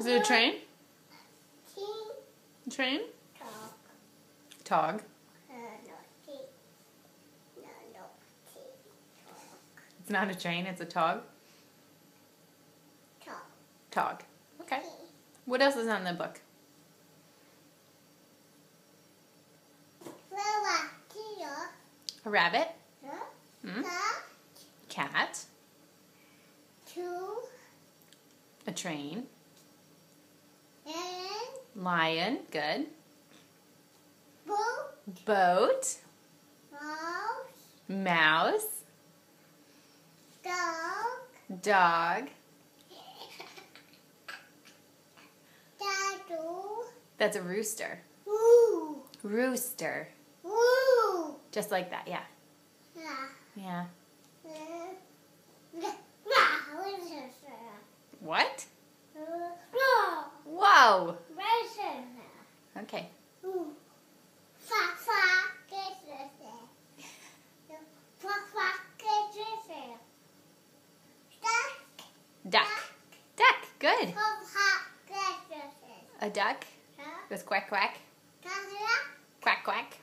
it a train? Train? Tog. It's not a train, it's a tog? Tog. Okay. What else is on the book? A rabbit? Hmm? Cat? A train? Lion, good. Boat? Mouse? Dog? That's a rooster. Rooster. Just like that, yeah. Yeah. What? Whoa! Okay. Duck. Duck, good. A duck goes quack quack. Quack quack.